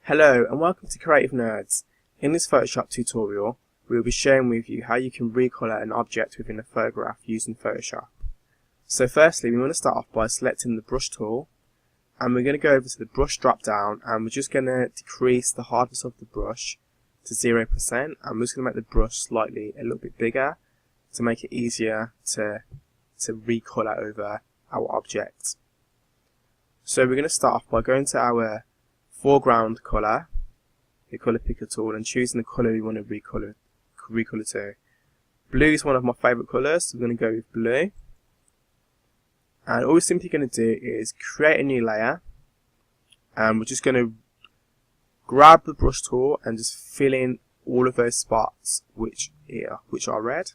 Hello and welcome to Creative Nerds. In this Photoshop tutorial, we will be sharing with you how you can recolor an object within a photograph using Photoshop. So firstly, we want to start off by selecting the brush tool, and we're going to go over to the brush drop down, and we're just going to decrease the hardness of the brush to 0%, and we're just going to make the brush slightly a little bit bigger to make it easier to recolor over our object. So we're going to start off by going to our foreground colour, the colour picker tool, and choosing the colour we want to recolor to. Blue is one of my favourite colours, so we're going to go with blue. And all we're simply going to do is create a new layer, and we're just going to grab the brush tool and just fill in all of those spots which are red.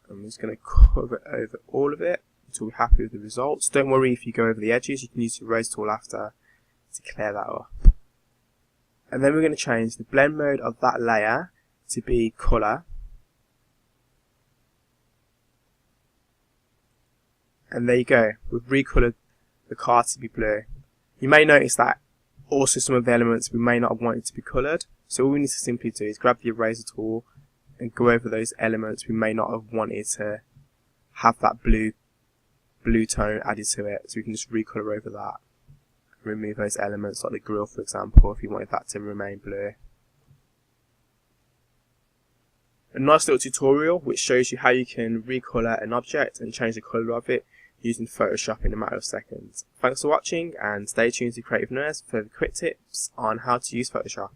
I'm just going to cover over all of it until we're happy with the results. Don't worry if you go over the edges, you can use the erase tool after to clear that up. And then we're going to change the blend mode of that layer to be colour. And there you go, we've recolored the car to be blue. You may notice that also some of the elements we may not have wanted to be coloured, so all we need to simply do is grab the eraser tool and go over those elements we may not have wanted to have that blue tone added to it, so we can just recolor over that. Remove those elements like the grille, for example, if you wanted that to remain blue. A nice little tutorial which shows you how you can recolor an object and change the colour of it using Photoshop in a matter of seconds. Thanks for watching, and stay tuned to Creative Nerds for quick tips on how to use Photoshop.